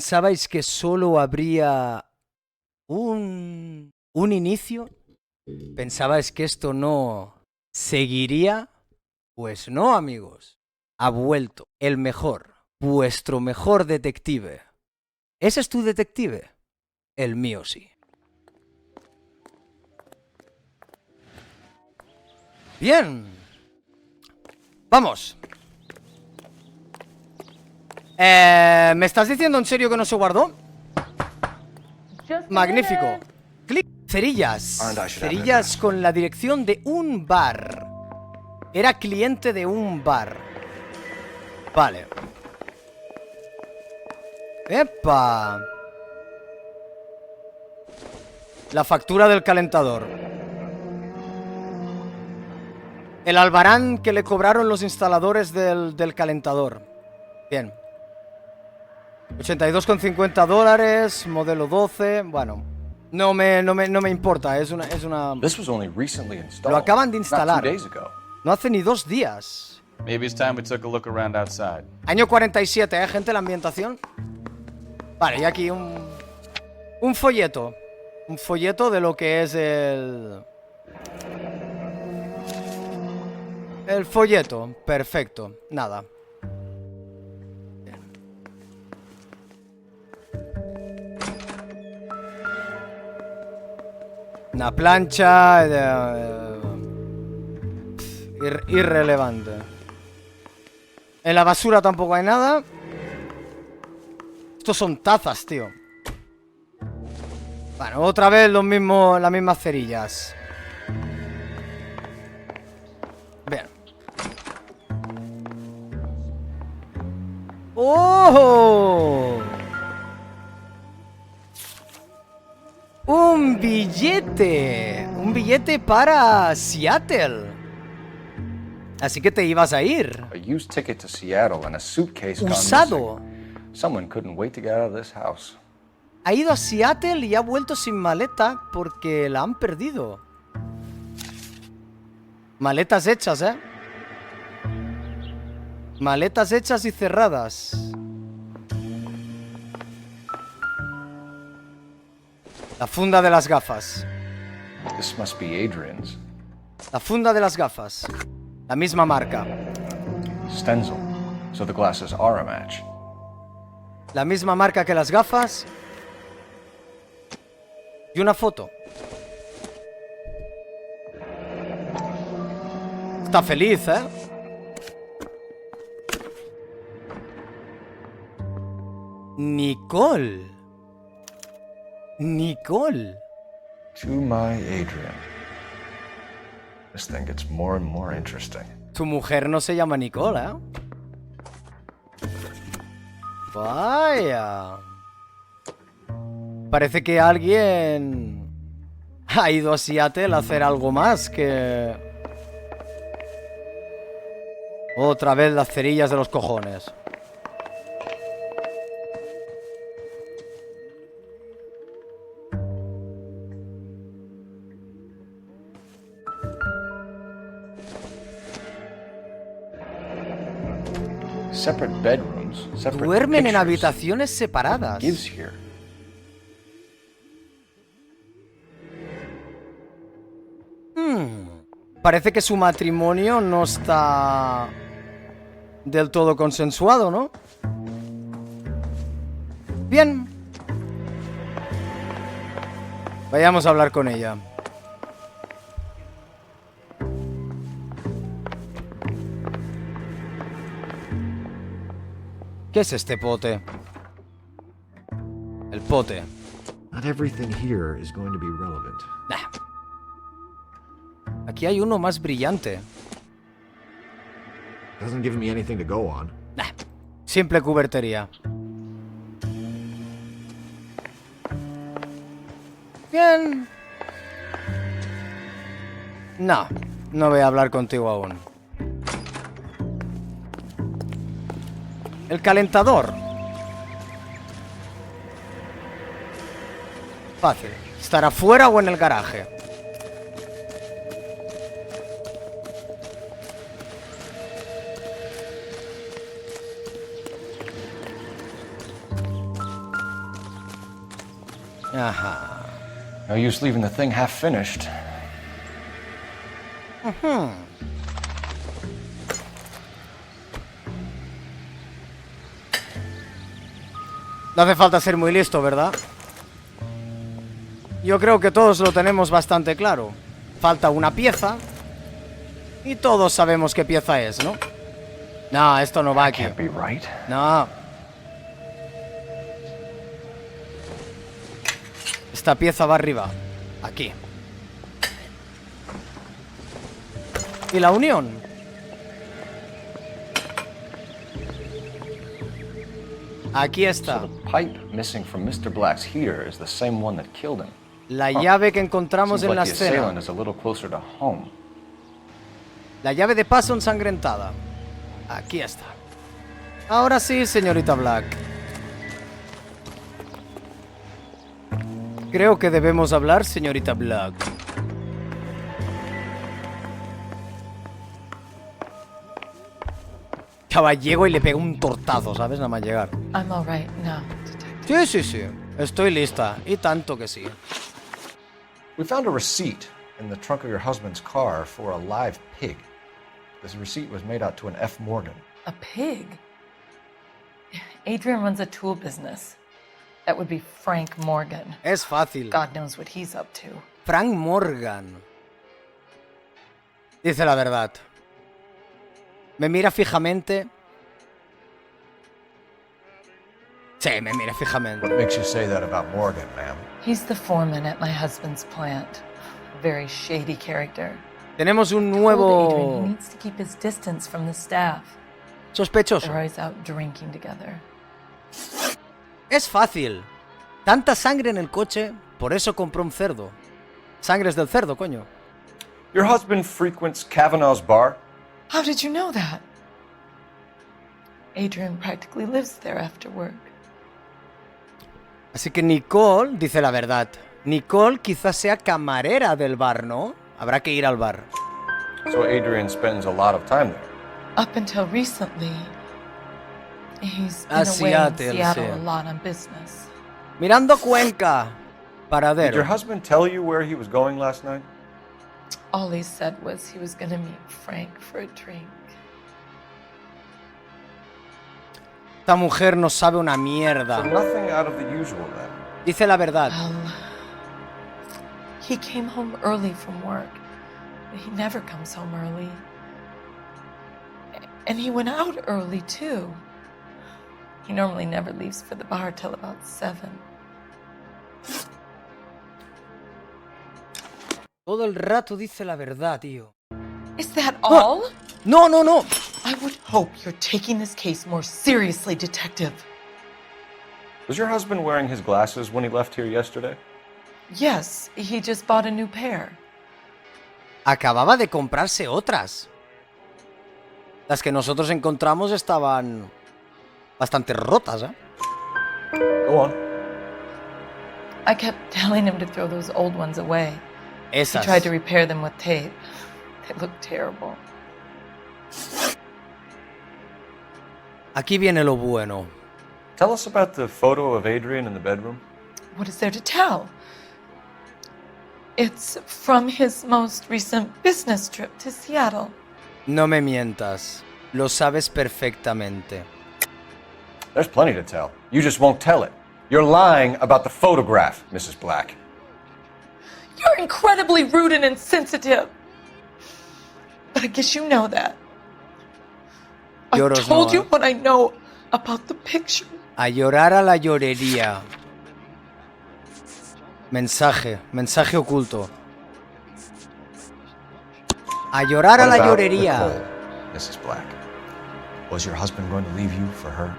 ¿Pensabais que solo habría un inicio? ¿Pensabais que esto no seguiría? Pues no, amigos. Ha vuelto el mejor, vuestro mejor detective. ¿Ese es tu detective? El mío sí. Bien. Vamos. ¿Me estás diciendo en serio que no se guardó? Magnífico. Clic. Cerillas. Cerillas con la dirección de un bar. Era cliente de un bar. Vale. ¡Epa! La factura del calentador. El albarán que le cobraron los instaladores del calentador. Bien. 82,50 $, modelo 12. Bueno, no me importa. Es una... Lo acaban de instalar. No hace ni 2 días. Año 47, gente, la ambientación. Vale, y aquí un folleto. Un folleto de lo que es el folleto. Perfecto. Nada. Una plancha irrelevante. En la basura tampoco hay nada. Estos son tazas, tío. Bueno, otra vez las mismas cerillas. Bien. ¡Oh! ¡Un billete! Un billete para Seattle. Así que te ibas a ir. Usado. Ha ido a Seattle y ha vuelto sin maleta porque la han perdido. Maletas hechas, ¿eh? Maletas hechas y cerradas. La funda de las gafas. La funda de las gafas. La misma marca. La misma marca que las gafas. Y una foto. Está feliz, ¿eh? Nicole. Nicole. To my Adrian. This thing gets more and more interesting. Tu mujer no se llama Nicole, ¿eh? Vaya. Parece que alguien ha ido a Seattle a hacer algo más que... Otra vez las cerillas de los cojones. Duermen en habitaciones separadas. Parece que su matrimonio no está del todo consensuado, ¿no? Bien. Vayamos a hablar con ella. ¿Qué es este pote? El pote. Not everything here is going to be relevant. Nah. Aquí hay uno más brillante. Doesn't give me anything to go on. Nah. Simple cubertería. Bien. No, no voy a hablar contigo aún. El calentador. Fácil. ¿Estará fuera o en el garaje? Ajá. No use leaving the thing half finished. No hace falta ser muy listo, ¿verdad? Yo creo que todos lo tenemos bastante claro. Falta una pieza. Y todos sabemos qué pieza es, ¿no? No, esto no va aquí. Can't be right. No. Esta pieza va arriba. Aquí. ¿Y la unión? Aquí está. So the pipe missing from Mr. Black's heater is the same one that killed him. La llave que encontramos Seems en la like the assailant escena. is a little closer to home. La llave de paso ensangrentada. Aquí está. Ahora sí, señorita Black. Creo que debemos hablar, señorita Black. Chaval, llego y le pego un tortazo, ¿sabes? Nada más llegar. I'm all right now, detective. Sí, sí, sí. Estoy lista. Y tanto que sí. We found a receipt in the trunk of your husband's car for a live pig. This receipt was made out to an F. Morgan. A pig? Adrian runs a tool business. That would be Frank Morgan. Es fácil. God knows what he's up to. Frank Morgan. Dice la verdad. Me mira fijamente. Sí, me mira fijamente. What makes you say that about Morgan, ma'am? He's the foreman at my husband's plant. Very shady character. Tenemos un Told Adrian he nuevo needs to keep his distance from the staff. sospechoso. They're always out drinking together. Es fácil. Tanta sangre en el coche, por eso compró un cerdo. Sangre es del cerdo, coño. Your husband frequents Kavanaugh's bar? How did you know that? Adrian practically lives there after work. Así que Nicole dice la verdad. Nicole quizás sea camarera del bar, ¿no? Habrá que ir al bar. So Adrian spends a lot of time there. Up until recently, he's been away in Seattle, Seattle sí. a lot on business. Mirando Cuenca. Did your Paradero. husband tell you where he was going last night? All he said was he was going to meet Frank for a drink. Esta mujer no sabe una So mierda. nothing out of the usual then. Dice la verdad. He came home early from work. He never comes home early. And he went out early, too. He normally never leaves for the bar till about 7. Todo el rato dice la verdad, tío. Is that all? No, no, no. I would hope you're taking this case more seriously, Detective. Was your husband wearing his glasses when he left here yesterday? Yes, he just bought a new pair. Acababa de comprarse otras. Las que nosotros encontramos estaban bastante rotas, ¿eh? Go on. I kept telling him to throw those old ones away. He Esas. tried to repair them with tape. They look terrible. Aquí viene lo bueno. Tell us about the photo of Adrian in the bedroom. What is there to tell? It's from his most recent business trip to Seattle. No me mientas. Lo sabes perfectamente. There's plenty to tell. You just won't tell it. You're lying about the photograph, Mrs. Black. You're incredibly rude and insensitive. But I guess you know that. I Lloros told no, you ¿eh? what I know about the picture. A llorar a la llorería. Mensaje, mensaje oculto. A llorar a What la about llorería. Nicole, Mrs. Black? Was your husband going to leave you for her?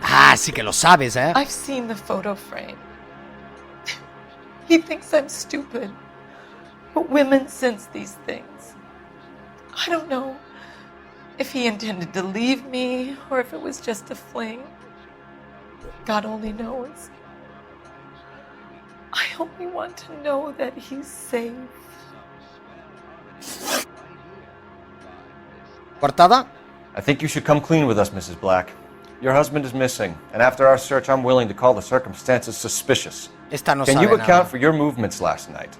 Ah, sí que lo sabes, ¿eh? I've seen the photo frame. He thinks I'm stupid. But women sense these things. I don't know if he intended to leave me or if it was just a fling. God only knows. I only want to know that he's safe. ¿Cortada? I think you should come clean with us, Mrs. Black. Your husband is missing, and after our search, I'm willing to call the circumstances suspicious. Esta no Can sabe you account nada. for your movements last night?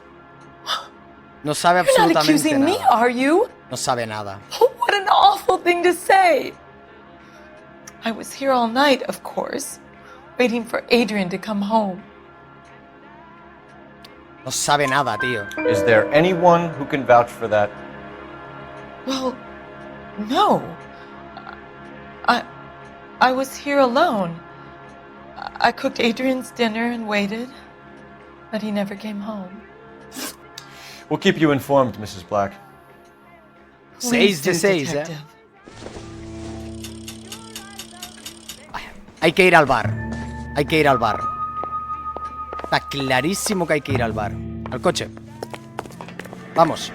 No sabe You're not absolutamente accusing me, nada. are you? No sabe nada. What an awful thing to say. I was here all night, of course, waiting for Adrian to come home. No sabe nada, tío. Is there anyone who can vouch for that? Well, no. I was here alone. I cooked Adrian's dinner and waited, but he never came home. We'll keep you informed, Mrs. Black. 6 de Please do, 6, detective. Hay que ir al bar. Hay que ir al bar. Está clarísimo que hay que ir al bar. Al coche. Vamos.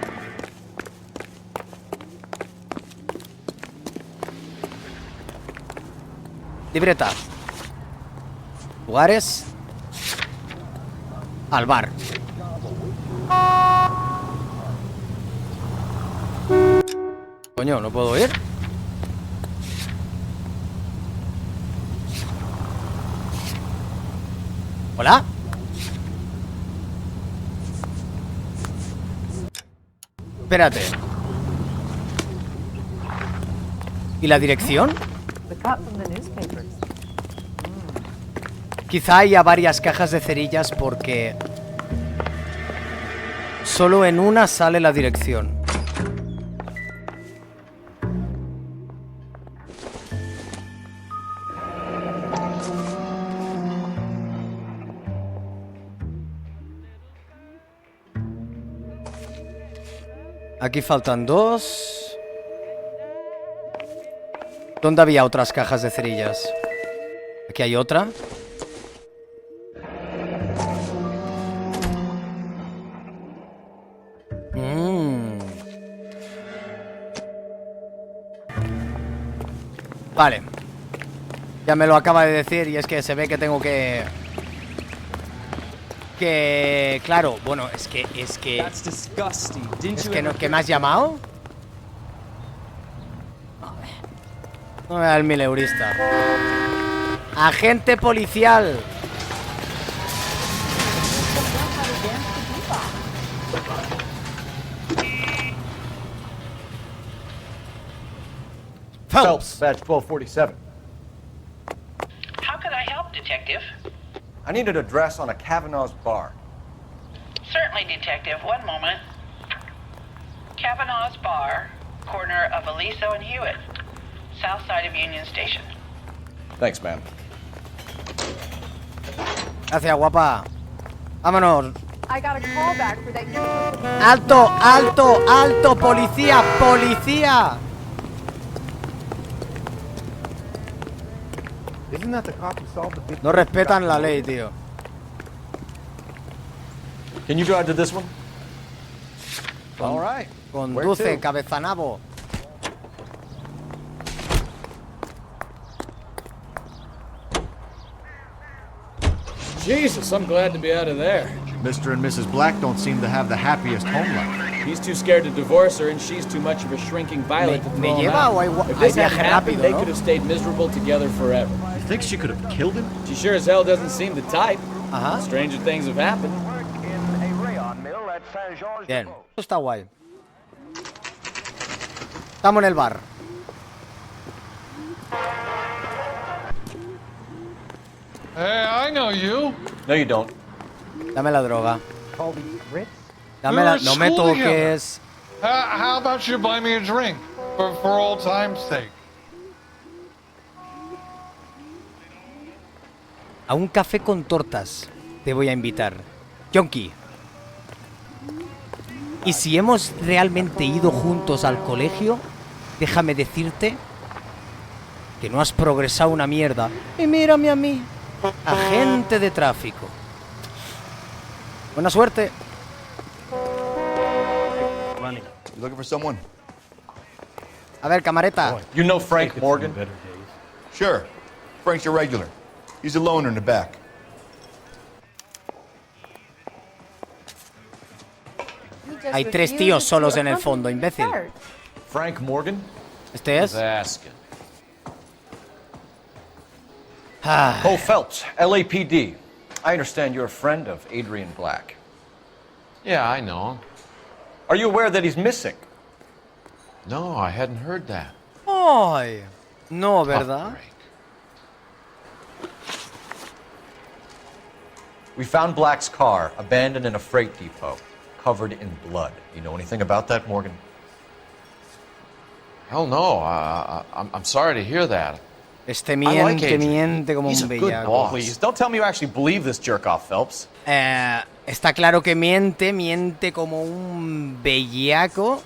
Libreta. Lugares. Al bar. Coño, ¿no puedo ir? ¿Hola? Espérate. ¿Y la dirección? Quizá haya varias cajas de cerillas porque solo en una sale la dirección. Aquí faltan 2. ¿Dónde había otras cajas de cerillas? Aquí hay otra. Vale. Ya me lo acaba de decir y es que se ve que tengo que... Claro, bueno, es que no, ¿que me has llamado? No me da el mileurista. Agente policial. Phelps, badge 1247. How can I help, Detective? I need an address on a Kavanaugh's bar. Certainly, Detective. One moment. Kavanaugh's Bar, corner of Aliso and Hewitt, south side of Union Station. Thanks, ma'am. Gracias, guapa. Vámonos. I got a call back for that. ¡Alto, alto, alto! ¡Policía, policía! No respetan la ley, tío. Can you drive to this one? All right. Conduce, cabezanabo. Jesus, I'm glad to be out of there. Mr. and Mrs. Black don't seem to have the happiest home life. He's too scared to divorce her, and she's too much of a shrinking violet to ¿Me throw him lleva out. o If this hay hadn't viaje happened, rápido, they no? could have stayed miserable together forever. You think she could have killed him? She sure as hell doesn't seem the type. Ajá. Stranger things have happened. Bien. Esto está guay. Estamos en el bar. Hey, I know you. No, you don't. Dame la droga. Dame la... No me toques. How about you buy me a drink for old time's sake? A un café con tortas te voy a invitar. Yonki. Y si hemos realmente ido juntos al colegio, déjame decirte que no has progresado una mierda. Y mírame a mí, agente de tráfico. Buena suerte. You looking for someone? A ver, camareta. You know Frank Morgan? Sure. Frank's your regular. He's a loner in the back. Hay 3 tíos solos en el fondo, imbécil. Frank Morgan? ¿Este es? Asking. Cole Phelps, LAPD. I understand you're a friend of Adrian Black. Yeah, I know him. Are you aware that he's missing? No, I hadn't heard that. Ay, no, ¿verdad? We found Black's car abandoned in a freight depot, covered in blood. You know anything about that, Morgan? Hell no. I'm sorry to hear that. Este miente como He's un a good bellaco. boss. Please, don't tell me you actually believe this jerk-off, Phelps. Está claro que miente como un bellaco.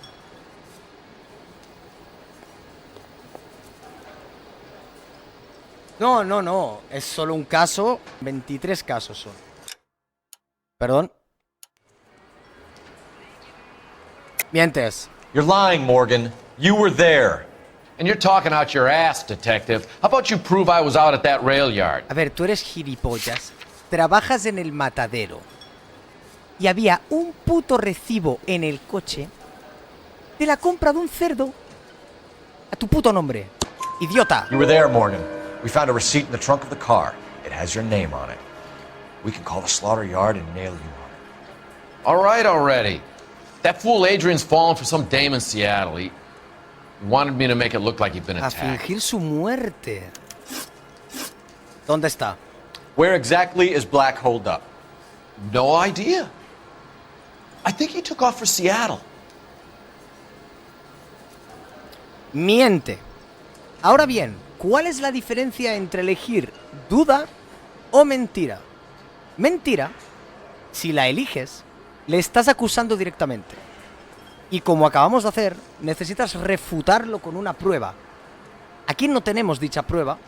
No, es solo un caso. 23 casos son. Perdón. Mientes. You're lying, Morgan. You were there. And you're talking out your ass, detective. How about you prove I was out at that rail yard? A ver, tú eres gilipollas. Trabajas en el matadero. Y había un puto recibo en el coche de la compra de un cerdo a tu puto nombre. Idiota. You were there, Morgan. We found a receipt in the trunk of the car. It has your name on it. We can call the slaughter yard and nail you on it. All right already. That fool Adrian's fallen for some dame in Seattle. He wanted me to make it look like he'd been A attacked. fingir su muerte. ¿Dónde está? Where exactly is Black holed up? No idea. I think he took off for Seattle. Miente. Ahora bien, ¿cuál es la diferencia entre elegir duda o mentira? Mentira, si la eliges, le estás acusando directamente. Y como acabamos de hacer, necesitas refutarlo con una prueba. Aquí no tenemos dicha prueba,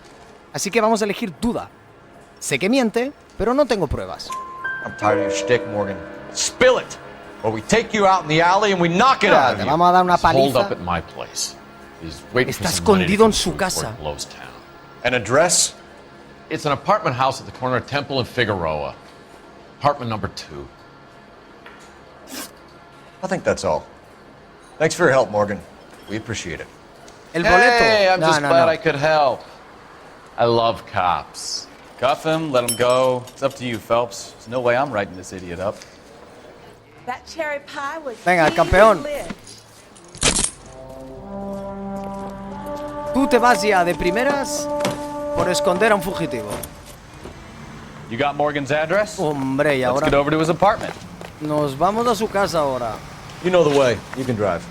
así que vamos a elegir duda. Sé que miente, pero no tengo pruebas. I'm tired of your shtick, Morgan. Spill it, or we take you out in the alley and we knock it out of Te you. vamos a dar una He's holed paliza. up at my place. He's waiting for Está some money to escondido en come su through before casa. it blows town. An address? It's an apartment house at the corner of Temple and Figueroa. Apartment number 2. I think that's all. Thanks for your help, Morgan. We appreciate it. El boleto. Hey, I'm just no, glad no. I could help. I love cops. Cuff him, let him go. It's up to you, Phelps. There's no way I'm writing this idiot up. That cherry pie was Venga, campeón. Tú te vas ya de primeras por esconder a un fugitivo. You got Morgan's address? Hombre, y Let's ahora get over to his apartment. nos vamos a su casa ahora. You know the way. You can drive.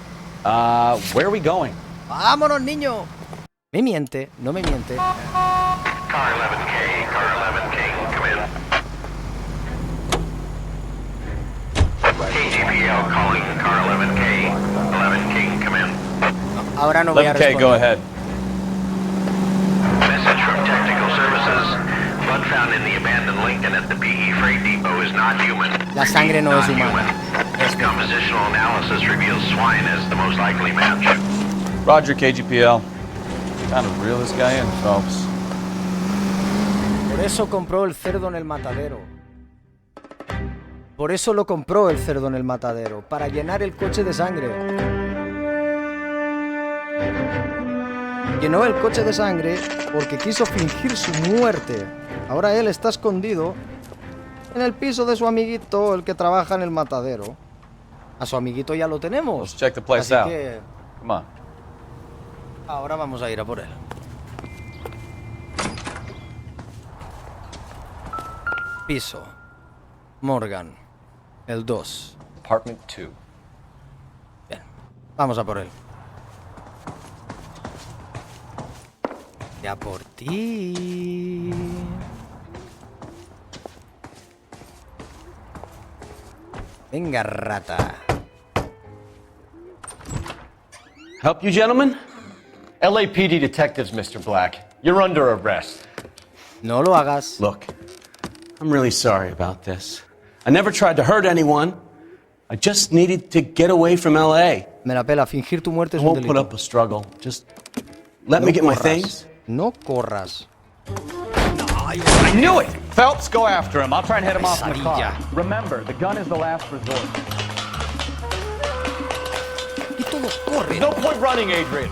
Where are we going? ¡Vámonos, niño! Me miente, no me miente. Car 11K, come in. KGPL calling car 11K, 11K, come in. Ahora no voy a 11K, responder. go ahead. Message from Technical Services. Blood found in the abandoned Lincoln at the PE freight depot is not human. La sangre no es humana. Compositional analysis reveals swine as the most likely match. Roger, KGPL. Kind of reel this guy in, Phelps. Por eso compró el cerdo en el matadero. Por eso lo compró el cerdo en el matadero. Para llenar el coche de sangre. Llenó el coche de sangre porque quiso fingir su muerte. Ahora él está escondido en el piso de su amiguito, el que trabaja en el matadero. A su amiguito ya lo tenemos. Let's check the place Así out. que Come on. ahora vamos a ir a por él. Piso. Morgan. El 2. Apartment 2. Bien. Vamos a por él. Ya por ti. Venga, rata. Help you, gentlemen? LAPD detectives, Mr. Black. You're under arrest. No lo hagas. Look, I'm really sorry about this. I never tried to hurt anyone. I just needed to get away from LA. Me la pela, fingir tu muerte I es un won't put delito. up a struggle. Just let me get my things. No corras. I knew it! Phelps, go after him. I'll try and head him off in the car. Pesadilla. Remember, the gun is the last resort. Y todos corren. No point running, Adrian.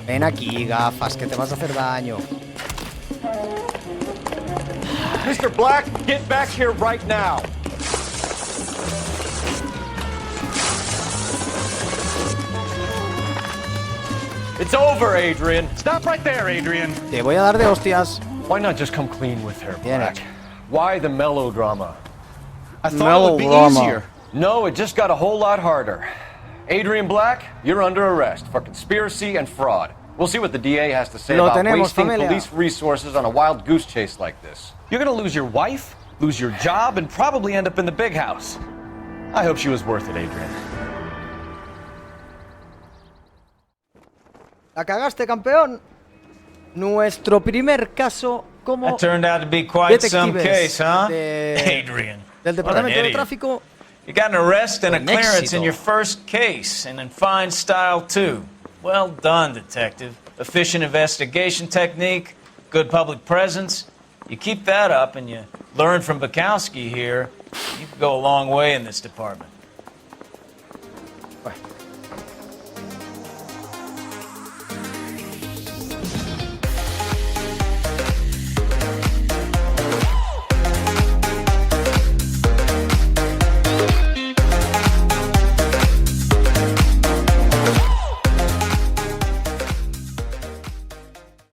Ven aquí, gafas, que te vas a hacer daño. Mr. Black, get back here right now. It's over, Adrian. Stop right there, Adrian. Te voy a dar de hostias. Why not just come clean with her, Bien Black? hecho. Why the melodrama? I thought it would be easier. No, it just got a whole lot harder. Adrian Black, you're under arrest for conspiracy and fraud. We'll see what the DA has to say Lo about tenemos, wasting familia. police resources on a wild goose chase like this. You're gonna lose your wife, lose your job, and probably end up in the big house. I hope she was worth it, Adrian. La cagaste, campeón. Nuestro primer caso como That turned out to be quite some detectives case, huh? del Adrian. What an Departamento de idiot. Tráfico. You got an arrest and a Con clearance éxito. in your first case, and in fine style, too. Well done, detective. Efficient investigation technique, good public presence. You keep that up and you learn from Bukowski here, you can go a long way in this department.